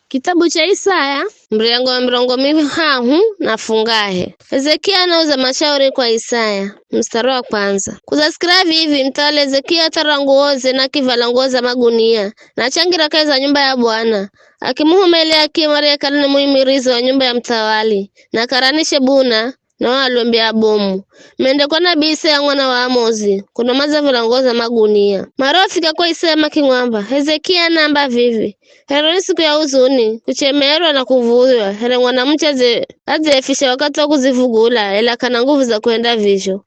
Kitabu cha Isaya mrengo wa mrongo mihahu na fungahe. Hezekia anauza mashauri kwa Isaya. Mstari wa kwanza. Kuzasikira vivi mtawala Hezekia ataranguoze na kivala nguo za magunia na changira kazi za nyumba ya Bwana. Akimuhumelea kimari hekaluni muhimirizi wa nyumba ya mtawali na karanishe buna na walombe bomu. Mende kwa nabii Isaya mwana wa Amozi kuna maza vila nguo za magunia. Marafika kwa Isaya makingwamba Hezekia namba vivi. Heroni siku ya huzuni kuchemerwa na kuvuywa hele mwanamche azefisha wakati wa kuzivugula ela kana nguvu za kuenda visho.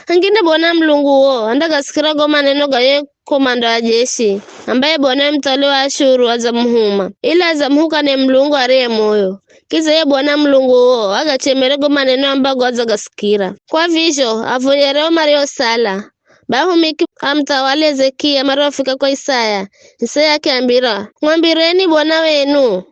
Hangine Bwana Mlungu wo andagasikira go maneno gaye komanda wa jeshi ambaye Bwana mtawali wa Ashuru azamuhuma ila azamuhuka ne Mlungu ariye moyo. Kiza ye Bwana Mlungu wo agachemerego maneno ambago azagasikira kwa visho avuyereo mario sala. Bahumiki amtawali Hezekia marafika kwa Isaya. Isaya akiambira mwambireni Bwana wenu.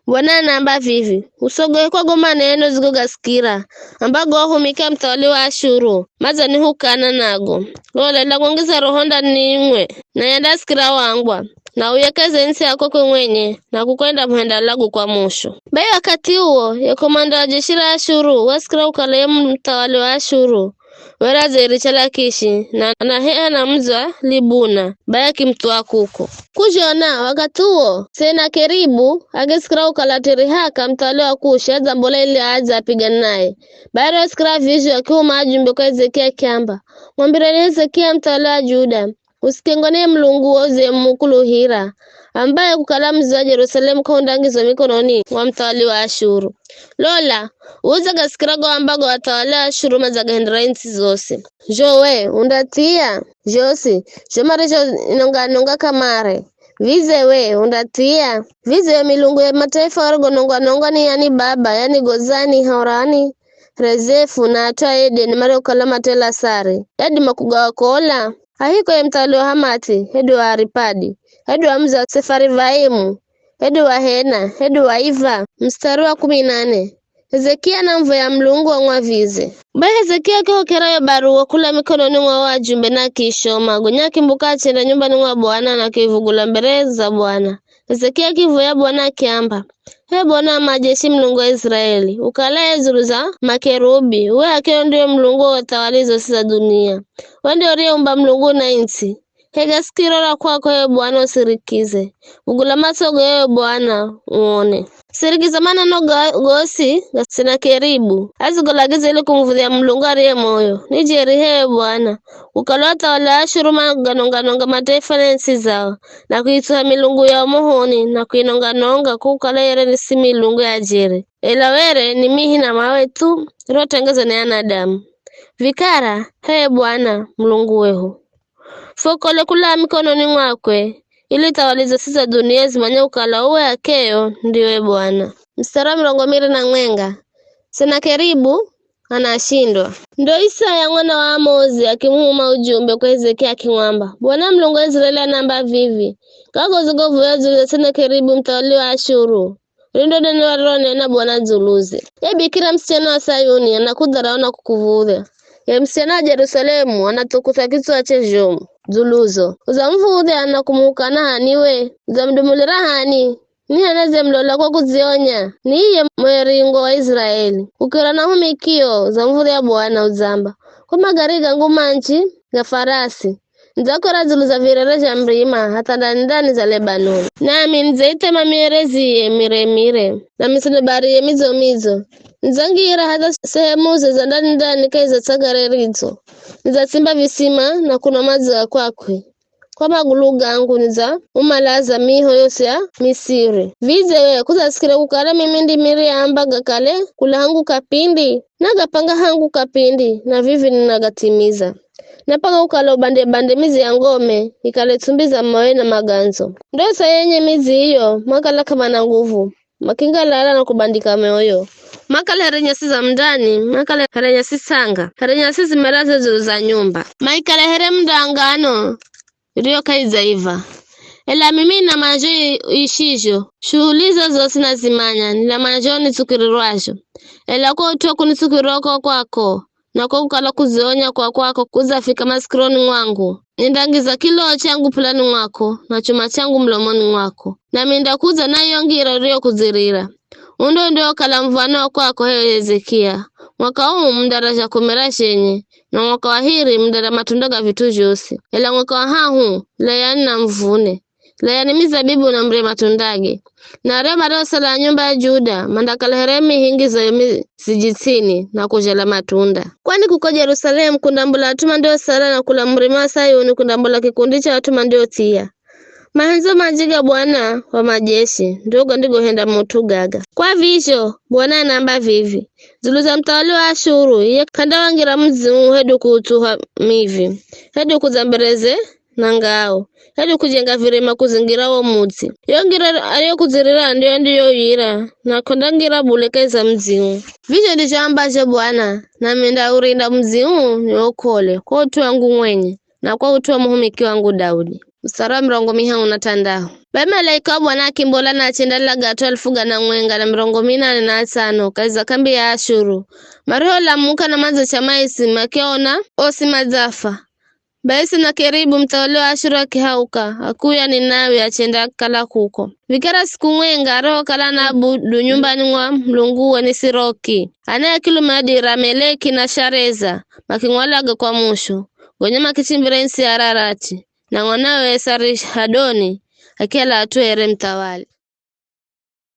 Bwana namba vivi usogoe kwa goma neno zigo gasikira ambago humika mtawali wa Ashuru maza ni hukana nago lole la kuongeza rohonda nimwe na yanda sikira wangwa na uyekeze nsi yako mwenye na kukwenda muhenda lagu kwa musho. Bayo wakati huo ya komanda wa jeshi la Ashuru wasikira ukale mtawali wa Ashuru weraze chala Kishi na hea na mzwa Libuna baya kimtua kuko kujona wakati huo Senakeribu agesikira ukalatiri haka mtawali wa Kushi azambola ili aza apigana naye. Baada ya sikira visho akiuma ajumbe kwa Hezekia kiamba mwambireni Hezekia mtawali wa Juda usikengone Mlungu woze mukuluhira ambaye kukala mzi wa Yerusalemu kaundangizo mikononi wa mtawali wa Ashuru. Lola uza gasikirago ambago watawala wa Ashuru mazagahendera insi zose. Jowe undatia josi jomarejo inonga kamare vize we undatia vize milungu ya mataifa wargo nonga ni yani baba yani Gozani Haurani Rezefu na atoa Eden mare ukalama tela sare yadi makugawa kola ahiko ya mtawali wa Hamati hedu wa Aripadi hedu wa mza Sefarivaimu hedu wa Hena hedu wa Iva. Mstari wa 18. Hezekia na mvo ya Mlungu wa mwavize. Bae Hezekia kiko kerayo barua kula mikononi mwa wajumbe na kishoma gonya kimbuka achenda nyumbani mwa Bwana na kivugula mbele za Bwana. Hezekia kivuya Bwana kiamba he Bwana majeshi Mlungu wa Israeli ukalaye zuru za makerubi we akeo ndio Mlungu wa tawali zote za dunia we ndio riumba Mlungu na insi hega sikirora kwako ye Bwana usirikize ugula masogo ye Bwana uone sirikiza mana no gosi Senakeribu azigolagize ili kumvudhia Mlungu ariye moyo nijeri he Bwana ukalota wala Ashuru maganonga mataifa na nsi zao na kuituha milungu ya muhoni na kuinonga kukala yere nisi milungu ya jere ela were ni mihi na mawe tu rotengeza na yanadamu vikara he Bwana Mlungu wehu fokole kula mikononi mwakwe ili tawalizo sisa dunia zimanye ukala uwe akeo ndiwe Bwana. Mstari wa 24. Senakeribu anashindwa. Ndo Isaya mwana wa Amozi akimuhuma ujumbe kwa Hezekia akimwamba Bwana Mlungu wa Israeli anamba vivi kago zigovu ya zuluze Senakeribu mtawali wa Ashuru rindo dene warone na Bwana zuluze ye bikira msichana wa Sayuni anakudharaona kukuvudha ye msichana wa Yerusalemu anatukusa kiswa chejomu zuluzo uzamvudhe anakumukana haniwe zamdumulira hani ni anaze mlola kwa kuzionya ni iye mweringo wa Israeli ukira na humikio zamvudhe ya Bwana uzamba kwa magari gangu manchi ga farasi nzakora zuluza virereja mrima hata ndani za Lebanon nami nzeite mamierezi mire na misunebari mizo nzangira hata sehemu za ndani kaiza tsagarerizo nizasimba visima na kuna mazi kwakwe kwa magulu gangu niza umalaza miho yose ya Misiri vize we kuzasikira kukala mimi ndi miri ambaga kale kula hangu kapindi nagapanga hangu kapindi na vivi ninagatimiza napanga ukala bande mizi ya ngome ikale tumbiza mawe na maganzo ndo sayenye mizi hiyo makala kama na nguvu makinga lala na kubandika meoyo makala herenyasi za mndani makala herenyasi sanga herenyasi zimeraze zuru za nyumba maikala here mdangano rio kaizaiva ela mimi na majo ishijo shuhulizo zote nazimanya nila majo nitukirirwajo ela kwa utuwa kunitukiroko kwako nako kukala kuzionya kwa kwako kuzafika masikironi mwangu. Nindangiza kiloo changu pulani mwako na chuma changu mlomoni mwako, nami ndakuza nayo ngira uriyo kuzirira. Undo ndio kala mvano kwako Hezekia. Mwaka huu mdaraja kumera shenye, na mwaka wa hiri mdara matundaga vitu josi. Ela mwaka wa hahu layani na mvune, layani mizabibu na mre matundage. Na rema rosa la nyumba ya Juda mandakala heremi hingi za sijitini na kujela matunda. Kwani kuko Jerusalemu kundambula atuma ndio sala na kula mrima wa Sayuni kundambula kikundi cha atuma ndio tia. Mahenzo majiga Bwana wa majeshi ndogo ndigo henda mutu gaga. Kwa visho Bwana anamba vivi zuluza mtawali wa Ashuru ye kanda wangira mzimu hedu kutuha mivi, hedu kuzambereze na ngao, hedu kujenga virema kuzingira wo muti. Yongira aliyo kuzirira ndiyo yira na kondangira bulekeza mzimu. Visho ndicho ambacho Bwana na menda urinda mzimu ni okole kwa utu wangu mwenye na kwa utu wa muhumiki wangu Daudi. Mstari wa 50 Ba malaika Bwana akimbola na achendala gato 1000 na 45 kaiza kambi ya Ashuru. Mariho la muka na maza chamaisi makiona osi mazafa. Baisi na keribu mtawali wa Ashuru akihauka akuya ni nawe achenda kala kuko. Vikara siku mwenga roho kala na abudu nyumbani mwa mlungu ni Siroki. Anaya kilumadi Rameleki na Shareza makingwalaga kwa mushu. Gonyama kichimbira insi Ararati. Na mwanawe Sarihadoni akiala atuere mtawali.